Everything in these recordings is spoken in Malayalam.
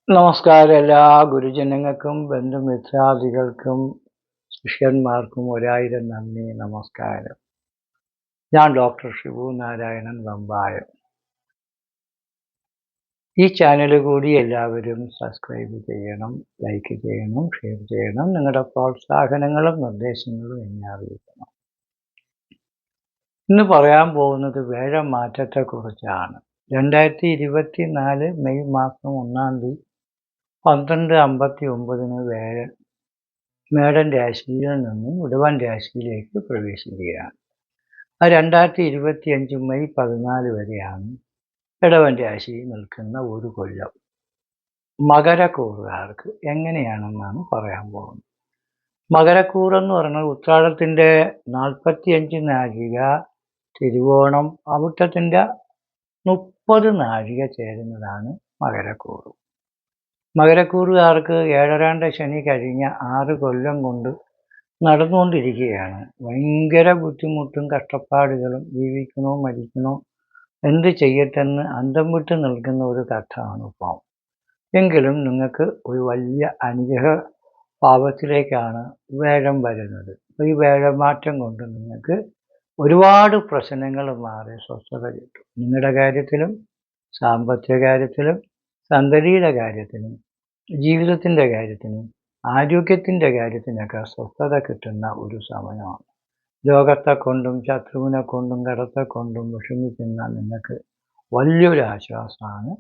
നമസ്കാരം എല്ലാ ഗുരുജനങ്ങൾക്കും ബന്ധുമിത്രാദികൾക്കും ശിഷ്യന്മാർക്കും ഒരായിരം നന്ദി നമസ്കാരം. ഞാൻ ഡോക്ടർ ഷിബു നാരായണൻ വെമ്പായം. ഈ ചാനൽ കൂടി എല്ലാവരും സബ്സ്ക്രൈബ് ചെയ്യണം, ലൈക്ക് ചെയ്യണം, ഷെയർ ചെയ്യണം. നിങ്ങളുടെ പ്രോത്സാഹനങ്ങളും നിർദ്ദേശങ്ങളും എന്നെ അറിയിക്കണം. ഇന്ന് പറയാൻ പോകുന്നത് വേഴമാറ്റത്തെക്കുറിച്ചാണ്. 2024 മെയ് മാസം 1-ാം തീയതി 12:59 വേഴൻ മേടൻ രാശിയിൽ നിന്നും ഇടവൻ രാശിയിലേക്ക് പ്രവേശിക്കുകയാണ്. 2025 മെയ് 14 വരെയാണ് ഇടവൻ രാശിയിൽ നിൽക്കുന്ന ഒരു കൊല്ലം. മകരക്കൂറുകാർക്ക് എങ്ങനെയാണെന്നാണ് പറയാൻ പോകുന്നത്. മകരക്കൂറെന്ന് പറയുന്നത് ഉത്രാടത്തിൻ്റെ 45 നാഴിക, തിരുവോണം അവിട്ടത്തിൻ്റെ 30 നാഴിക ചേരുന്നതാണ് മകരക്കൂറ്. മകരക്കൂറുകാർക്ക് ഏഴരാണ്ട ശനി കഴിഞ്ഞ 6 കൊല്ലം കൊണ്ട് നടന്നുകൊണ്ടിരിക്കുകയാണ്. ഭയങ്കര ബുദ്ധിമുട്ടും കഷ്ടപ്പാടുകളും, ജീവിക്കണോ മരിക്കണോ എന്ത് ചെയ്യട്ടെന്ന് അന്തം വിട്ട് നിൽക്കുന്ന ഒരു ഘട്ടമാണ് ഇപ്പോൾ. എങ്കിലും നിങ്ങൾക്ക് ഒരു വലിയ അനുഗ്രഹ ഭാവത്തിലേക്കാണ് വേഴം വരുന്നത്. ഈ വേഴമാറ്റം കൊണ്ട് നിങ്ങൾക്ക് ഒരുപാട് പ്രശ്നങ്ങൾ മാറി സ്വസ്ഥത കിട്ടും. നിങ്ങളുടെ കാര്യത്തിലും, സാമ്പത്തിക കാര്യത്തിലും, സന്തതിയുടെ കാര്യത്തിലും, ജീവിതത്തിൻ്റെ കാര്യത്തിനും, ആരോഗ്യത്തിൻ്റെ കാര്യത്തിനൊക്കെ സ്വസ്ഥത കിട്ടുന്ന ഒരു സമയമാണ്. രോഗത്തെ കൊണ്ടും ശത്രുവിനെ കൊണ്ടും കടത്തെ കൊണ്ടും വിഷമിക്കുന്ന നിങ്ങൾക്ക് വലിയൊരു ആശ്വാസമാണ്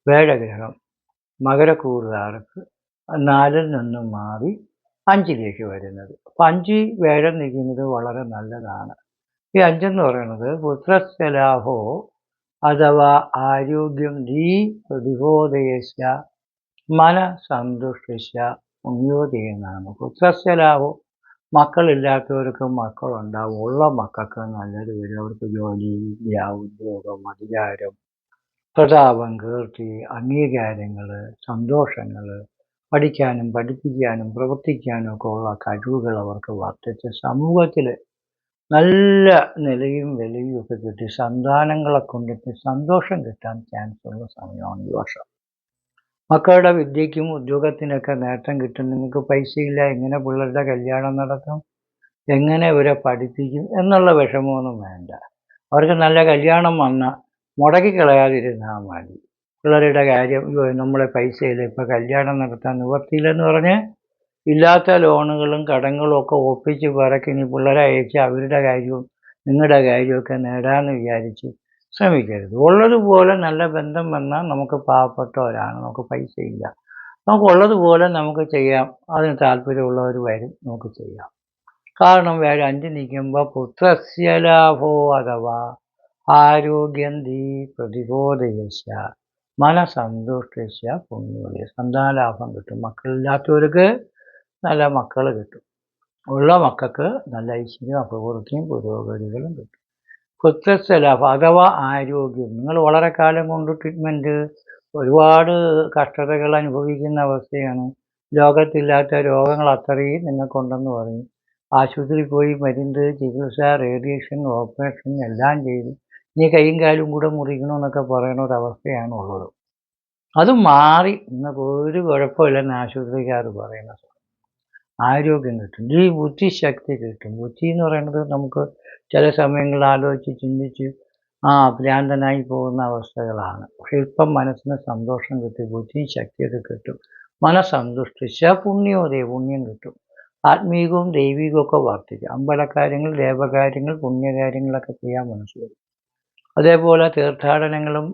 വേഴഗ്രഹം മകരക്കൂറുകാർക്ക് 4-ൽ നിന്നും മാറി 5-ലേക്ക് വരുന്നത്. അപ്പം 5 വേഴം നിൽക്കുന്നത് വളരെ നല്ലതാണ്. ഈ 5 എന്ന് പറയുന്നത് പുത്രസ്യലാഭോ അഥവാ ആരോഗ്യം ദീ പ്രതിബോധയസ്യ മനസന്തുഷ്ടിച്ച പുണ്യോദയെന്നാണ്. പുത്രസ്യലാഭം മക്കളില്ലാത്തവർക്ക് മക്കളുണ്ടാവും, ഉള്ള മക്കൾക്ക് നല്ലത് വരും. അവർക്ക് ജോലി, ഉദ്യോഗം, അധികാരം, പ്രതാപം, കീർത്തി, അംഗീകാരങ്ങൾ, സന്തോഷങ്ങൾ, പഠിക്കാനും പഠിപ്പിക്കാനും പ്രവർത്തിക്കാനും ഒക്കെ ഉള്ള കഴിവുകൾ അവർക്ക് വർദ്ധിച്ച് സമൂഹത്തിൽ നല്ല നിലയും വിലയും ഒക്കെ കിട്ടി സന്താനങ്ങളെ കൊണ്ടിട്ട് സന്തോഷം കിട്ടാൻ ചാൻസ് ഉള്ള സമയമാണ് ഈ വർഷം. മക്കളുടെ വിദ്യയ്ക്കും ഉദ്യോഗത്തിനൊക്കെ നേട്ടം കിട്ടും. നിങ്ങൾക്ക് പൈസയില്ല, എങ്ങനെ പിള്ളേരുടെ കല്യാണം നടക്കും, എങ്ങനെ ഇവരെ പഠിപ്പിക്കും എന്നുള്ള വിഷമമൊന്നും വേണ്ട. അവർക്ക് നല്ല കല്യാണം വന്നാൽ മുടക്കി കളയാതിരുന്നാൽ മതി. പിള്ളേരുടെ കാര്യം നമ്മളെ പൈസയില്ല, ഇപ്പോൾ കല്യാണം നടത്താൻ നിവർത്തിയില്ലെന്ന് പറഞ്ഞ് ഇല്ലാത്ത ലോണുകളും കടങ്ങളും ഒക്കെ ഒപ്പിച്ച് പിറക്കി ഇനി പിള്ളേരെ അയച്ച് അവരുടെ കാര്യവും നിങ്ങളുടെ കാര്യമൊക്കെ നേടാമെന്ന് വിചാരിച്ച് ശ്രമിക്കരുത്. ഉള്ളതുപോലെ നല്ല ബന്ധം വന്നാൽ നമുക്ക് പാവപ്പെട്ടവരാണ്, നമുക്ക് പൈസയില്ല, നമുക്ക് ഉള്ളതുപോലെ നമുക്ക് ചെയ്യാം. അതിന് താല്പര്യമുള്ളവർ വരും, നമുക്ക് ചെയ്യാം. കാരണം വേറെ 5 നിൽക്കുമ്പോൾ പുത്രസ്യലാഭോ അഥവാ ആരോഗ്യം ദീ പ്രതിബോധയസ്യ മനസന്തുഷ്ടിച്ച പുണ്യോദയ. സന്താനലാഭം കിട്ടും. മക്കളില്ലാത്തവർക്ക് നല്ല മക്കൾ കിട്ടും, ഉള്ള മക്കൾക്ക് നല്ല ഐശ്വര്യം, അഭിവൃദ്ധിയും പുരോഗതികളും കിട്ടും. പുത്രസ്യലാഭം അഥവാ ആരോഗ്യം. നിങ്ങൾ വളരെ കാലം കൊണ്ട് ട്രീറ്റ്മെൻറ്റ്, ഒരുപാട് കഷ്ടതകൾ അനുഭവിക്കുന്ന അവസ്ഥയാണ്. ലോകത്തില്ലാത്ത രോഗങ്ങൾ അത്രയും നിങ്ങൾക്കുണ്ടെന്ന് പറയും. ആശുപത്രിയിൽ പോയി മരുന്ന്, ചികിത്സ, റേഡിയേഷൻ, ഓപ്പറേഷൻ എല്ലാം ചെയ്ത് ഇനി കൈയും കാലും കൂടെ മുറിക്കണമെന്നൊക്കെ പറയുന്ന ഒരവസ്ഥയാണ് ഉള്ളത്. അത് മാറി നിങ്ങൾക്ക് ഒരു കുഴപ്പമില്ലെന്ന് ആശുപത്രിക്കാർ പറയുന്ന ആരോഗ്യം കിട്ടും. ഈ ബുദ്ധിശക്തി കിട്ടും. ബുദ്ധി എന്ന് പറയുന്നത് നമുക്ക് ചില സമയങ്ങളിൽ ആലോചിച്ച് ചിന്തിച്ച് ഭ്രാന്തനായി പോകുന്ന അവസ്ഥകളാണ്. പക്ഷെ ഇപ്പം മനസ്സിന് സന്തോഷം കിട്ടും, ബുദ്ധിയും ശക്തിയൊക്കെ കിട്ടും. മനസ്സന്തുഷ്ടിച്ച പുണ്യോദയ, പുണ്യം കിട്ടും. ആത്മീകവും ദൈവികവും ഒക്കെ വർദ്ധിക്കും. അമ്പലകാര്യങ്ങൾ, ദേവകാര്യങ്ങൾ, പുണ്യകാര്യങ്ങളൊക്കെ ചെയ്യാൻ മനസ്സ് വരും. അതേപോലെ തീർത്ഥാടനങ്ങളും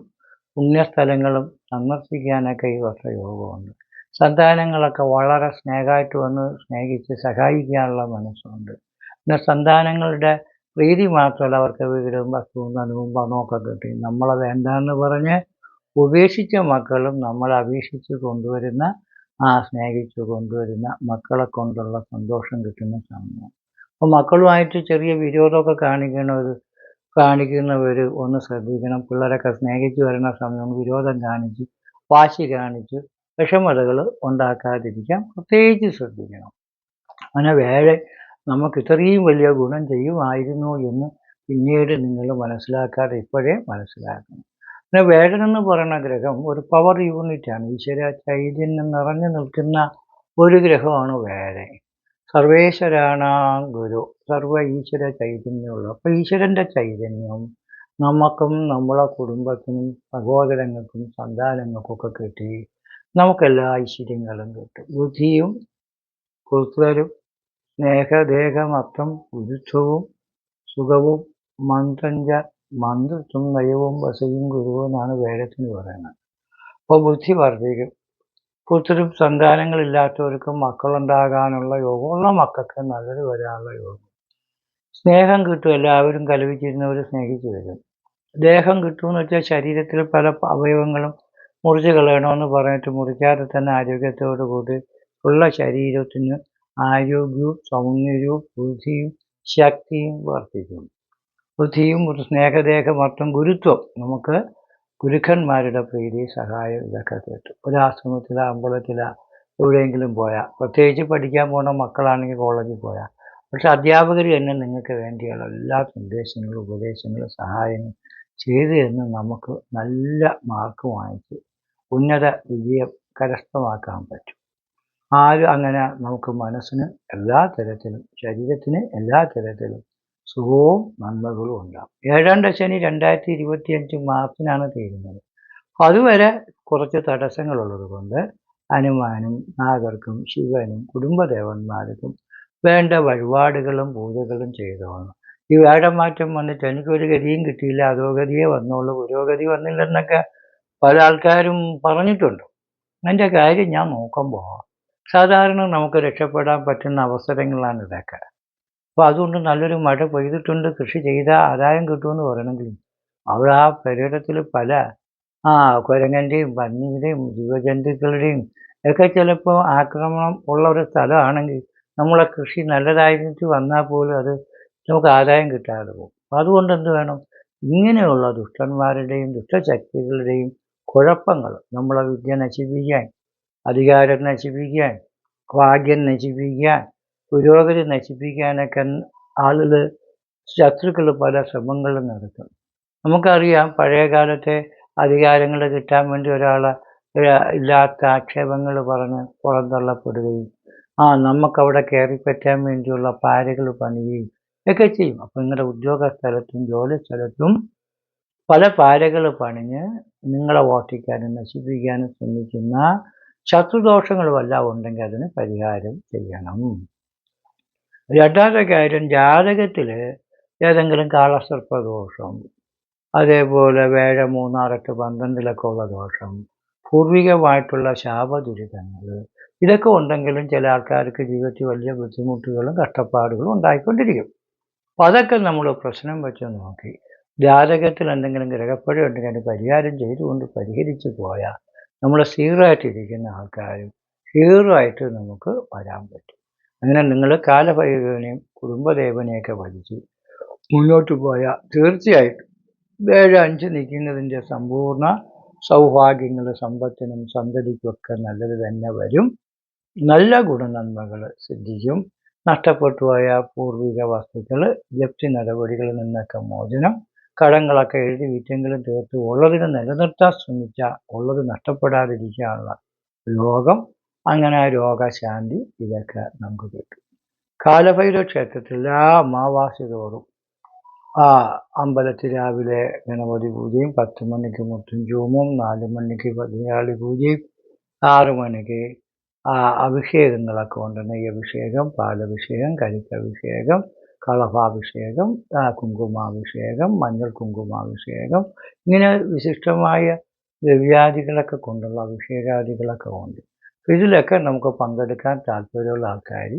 പുണ്യസ്ഥലങ്ങളും സന്ദർശിക്കാനൊക്കെ ഈ വർഷം യോഗമുണ്ട്. സന്താനങ്ങളൊക്കെ വളരെ സ്നേഹമായിട്ട് വന്ന് സ്നേഹിച്ച് സഹായിക്കാനുള്ള മനസ്സുണ്ട്. പിന്നെ സന്താനങ്ങളുടെ പ്രീതി മാത്രമല്ല, അവർക്ക് വീടും വസ്തുവും ധനവും പണമൊക്കെ കിട്ടി. നമ്മളെ വേണ്ടാന്ന് പറഞ്ഞ് ഉപേക്ഷിച്ച മക്കളും നമ്മളെ അപേക്ഷിച്ച് കൊണ്ടുവരുന്ന സ്നേഹിച്ച് കൊണ്ടുവരുന്ന മക്കളെ കൊണ്ടുള്ള സന്തോഷം കിട്ടുന്ന സമയം. അപ്പോൾ മക്കളുമായിട്ട് ചെറിയ വിരോധമൊക്കെ കാണിക്കുന്നവർ ഒന്ന് ശ്രദ്ധിക്കണം. പിള്ളേരൊക്കെ സ്നേഹിച്ച് വരുന്ന സമയം വിരോധം കാണിച്ച് വാശി കാണിച്ച് വിഷമതകൾ ഉണ്ടാക്കാതിരിക്കാൻ പ്രത്യേകിച്ച് ശ്രദ്ധിക്കണം. അങ്ങനെ വേറെ നമുക്ക് ഇത്രയും വലിയ ഗുണം ചെയ്യുമായിരുന്നു എന്ന് പിന്നീട് നിങ്ങൾ മനസ്സിലാക്കാതെ ഇപ്പോഴേ മനസ്സിലാക്കണം. പിന്നെ വേഴൻ എന്ന് പറയുന്ന ഗ്രഹം ഒരു പവർ യൂണിറ്റാണ്. ഈശ്വര ചൈതന്യം നിറഞ്ഞു നിൽക്കുന്ന ഒരു ഗ്രഹമാണ് വേഴൻ. സർവേശ്വരാണാം ഗുരു, സർവ ഈശ്വര ചൈതന്യമുള്ള. അപ്പോൾ ഈശ്വരൻ്റെ ചൈതന്യം നമുക്കും നമ്മളെ കുടുംബത്തിനും സഹോദരങ്ങൾക്കും സന്താനങ്ങൾക്കൊക്കെ കിട്ടി നമുക്കെല്ലാ ഐശ്വര്യങ്ങളും കിട്ടും. ബുദ്ധിയും പുത്രരും സ്നേഹദേഹമർത്ഥം ഗുരുത്വവും സുഖവും മന്ത്രത്വം നയവും വസയും ഗുരുവും എന്നാണ് വേദത്തിന് പറയുന്നത്. അപ്പോൾ ബുദ്ധി വർദ്ധിക്കും. പുത്രരും സന്താനങ്ങളില്ലാത്തവർക്കും മക്കളുണ്ടാകാനുള്ള യോഗമുള്ള മക്കൾക്ക് നല്ലത് വരാനുള്ള യോഗം. സ്നേഹം കിട്ടും, എല്ലാവരും കലവിച്ചിരുന്നവർ സ്നേഹിച്ചു വരും. ദേഹം കിട്ടുമെന്ന് വെച്ചാൽ ശരീരത്തിൽ പല അവയവങ്ങളും മുറിച്ച് കളയണമെന്ന് പറഞ്ഞിട്ട് മുറിക്കാതെ തന്നെ ആരോഗ്യത്തോടു കൂടി ഉള്ള ശരീരത്തിന് ആരോഗ്യവും സൗന്ദര്യവും ബുദ്ധിയും ശക്തിയും വർദ്ധിക്കും. ബുദ്ധിയും സ്നേഹദേഹമർത്ഥം ഗുരുത്വം, നമുക്ക് ഗുരുക്കന്മാരുടെ പ്രീതി സഹായം ഇതൊക്കെ കിട്ടും. ഒരാശ്രമത്തിലോ അമ്പലത്തിലോ എവിടെയെങ്കിലും പോയാൽ, പ്രത്യേകിച്ച് പഠിക്കാൻ പോകുന്ന മക്കളാണെങ്കിൽ കോളേജിൽ പോയാൽ, പക്ഷെ അധ്യാപകർ തന്നെ നിങ്ങൾക്ക് വേണ്ടിയുള്ള എല്ലാ നിർദ്ദേശങ്ങളും ഉപദേശങ്ങളും സഹായങ്ങളും ചെയ്തു തന്ന് നമുക്ക് നല്ല മാർക്ക് വാങ്ങിച്ച് ഉന്നത വിജയം കരസ്ഥമാക്കാൻ പറ്റും. ആരും അങ്ങനെ നമുക്ക് മനസ്സിന് എല്ലാ തരത്തിലും ശരീരത്തിന് എല്ലാ തരത്തിലും സുഖവും നന്മകളും ഉണ്ടാകും. 7ാം ദശനി 2025 മാർച്ചിനാണ് തീരുന്നത്. അപ്പോൾ അതുവരെ കുറച്ച് തടസ്സങ്ങളുള്ളത് കൊണ്ട് ഹനുമാനും നാഗർക്കും ശിവനും കുടുംബദേവന്മാർക്കും വേണ്ട വഴിപാടുകളും പൂജകളും ചെയ്തോണം. ഈ വേഴമാറ്റം വന്നിട്ട് എനിക്കൊരു ഗതിയും കിട്ടിയില്ല, അധോഗതിയേ വന്നോളൂ, പുരോഗതി വന്നില്ലെന്നൊക്കെ പല ആൾക്കാരും പറഞ്ഞിട്ടുണ്ട്. അതിൻ്റെ കാര്യം ഞാൻ നോക്കുമ്പോൾ സാധാരണ നമുക്ക് രക്ഷപ്പെടാൻ പറ്റുന്ന അവസരങ്ങളാണ് ഇതൊക്കെ. അപ്പോൾ അതുകൊണ്ട് നല്ലൊരു മഴ പെയ്തിട്ടുണ്ട്, കൃഷി ചെയ്താൽ ആദായം കിട്ടുമെന്ന് പറയണമെങ്കിലും അവിടെ ആ പെരയിടത്തിൽ പല കുരങ്ങൻ്റെയും പന്നിയുടെയും ജീവജന്തുക്കളുടെയും ഒക്കെ ചിലപ്പോൾ ആക്രമണം ഉള്ള ഒരു സ്ഥലമാണെങ്കിൽ നമ്മളെ കൃഷി നല്ലതായിട്ട് വന്നാൽ പോലും അത് നമുക്ക് ആദായം കിട്ടാതെ പോകും. അതുകൊണ്ട് എന്ത് വേണം, ഇങ്ങനെയുള്ള ദുഷ്ടന്മാരുടെയും ദുഷ്ടശക്തികളുടെയും കുഴപ്പങ്ങൾ നമ്മളെ വിദ്യ നശിപ്പിക്കാൻ, അധികാരം നശിപ്പിക്കാൻ, ഭാഗ്യം നശിപ്പിക്കാൻ, പുരോഗതി നശിപ്പിക്കാനൊക്കെ ആളുകൾ ശത്രുക്കൾ പല ശ്രമങ്ങളും നടത്തും. നമുക്കറിയാം പഴയ കാലത്തെ അധികാരങ്ങൾ കിട്ടാൻ വേണ്ടി ഒരാളെ ഇല്ലാത്ത ആക്ഷേപങ്ങൾ പറഞ്ഞ് പുറന്തള്ളപ്പെടുകയും നമുക്കവിടെ കയറിപ്പറ്റാൻ വേണ്ടിയുള്ള പാരകൾ പണിയുകയും ഒക്കെ ചെയ്യും. അപ്പോൾ നിങ്ങളുടെ ഉദ്യോഗ സ്ഥലത്തും ജോലി സ്ഥലത്തും പല പാരകൾ പണിഞ്ഞ് നിങ്ങളെ ഓട്ടിക്കാനും നശിപ്പിക്കാനും ശ്രമിക്കുന്ന ശത്രുദോഷങ്ങൾ വല്ലതും ഉണ്ടെങ്കിൽ അതിന് പരിഹാരം ചെയ്യണം. 2ാമത്തെ കാര്യം, ജാതകത്തിൽ ഏതെങ്കിലും കാളസർപ്പദോഷം, അതേപോലെ വേഴ 3, 6, 12 ഉള്ള ദോഷം, പൂർവികമായിട്ടുള്ള ശാപദുരിതങ്ങൾ ഇതൊക്കെ ഉണ്ടെങ്കിലും ചില ആൾക്കാർക്ക് ജീവിതത്തിൽ വലിയ ബുദ്ധിമുട്ടുകളും കഷ്ടപ്പാടുകളും ഉണ്ടായിക്കൊണ്ടിരിക്കും. അപ്പോൾ അതൊക്കെ നമ്മൾ പ്രശ്നം വെച്ച് നോക്കി ജാതകത്തിൽ എന്തെങ്കിലും ഗ്രഹപ്പഴ ഉണ്ടെങ്കിൽ അതിന് പരിഹാരം ചെയ്തുകൊണ്ട് പരിഹരിച്ച് പോയാൽ നമ്മൾ സീറായിട്ടിരിക്കുന്ന ആൾക്കാരും ഹീറോയായിട്ട് നമുക്ക് വരാൻ പറ്റും. അങ്ങനെ നിങ്ങൾ കാലഭൈരവനെയും കുടുംബദേവനെയൊക്കെ വലിച്ച് മുന്നോട്ട് പോയാൽ തീർച്ചയായിട്ടും 7-5 നിൽക്കുന്നതിൻ്റെ സമ്പൂർണ്ണ സൗഭാഗ്യങ്ങൾ സമ്പത്തിനും സന്തതിക്കുമൊക്കെ നല്ലത് തന്നെ വരും. നല്ല ഗുണനന്മകൾ സിദ്ധിക്കും. നഷ്ടപ്പെട്ടു പോയ പൂർവിക വസ്തുക്കൾ, ജപ്തി നടപടികളിൽ നിന്നൊക്കെ മോചനം, കടങ്ങളൊക്കെ എഴുതി വിറ്റെങ്കിലും തീർത്ത് ഉള്ളതിന് നിലനിർത്താൻ ശ്രമിച്ചാൽ ഉള്ളത് നഷ്ടപ്പെടാതിരിക്കാനുള്ള യോഗം, അങ്ങനെ രോഗശാന്തി ഇതൊക്കെ നമുക്ക് കിട്ടും. കാലഭൈരവ ക്ഷേത്രത്തിൽ എല്ലാ അമാവാസി തോറും അമ്പലത്തിൽ രാവിലെ ഗണപതി പൂജയും, 10 മണിക്ക് മുത്തുംചൂമും, 4 മണിക്ക് ഭദ്രകാളി പൂജയും, 6 മണിക്ക് അഭിഷേകങ്ങളൊക്കെ ഉണ്ട്. നെയ്യഭിഷേകം, പാലഭിഷേകം, കരിക്കഭിഷേകം, കളഭാഭിഷേകം, കുങ്കുമാഭിഷേകം, മഞ്ഞൾ കുങ്കുമാഭിഷേകം, ഇങ്ങനെ വിശിഷ്ടമായ ദ്രവ്യാദികളൊക്കെ കൊണ്ടുള്ള അഭിഷേകാദികളൊക്കെ ഉണ്ട്. ഇതിലൊക്കെ നമുക്ക് പങ്കെടുക്കാൻ താല്പര്യമുള്ള ആൾക്കാർ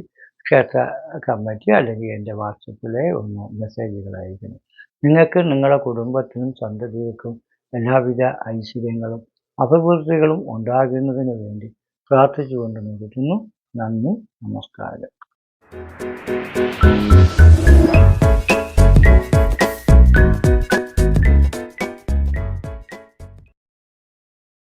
ക്ഷേത്ര കമ്മിറ്റി അല്ലെങ്കിൽ എൻ്റെ വാട്സപ്പിലെ ഒന്ന് മെസ്സേജുകൾ അയക്കണം. നിങ്ങൾക്ക് നിങ്ങളുടെ കുടുംബത്തിനും സന്തതികൾക്കും എല്ലാവിധ ഐശ്വര്യങ്ങളും അഭിവൃദ്ധികളും ഉണ്ടാകുന്നതിന് വേണ്ടി പ്രാർത്ഥിച്ചുകൊണ്ട് നിർത്തുന്നു. നന്ദി, നമസ്കാരം.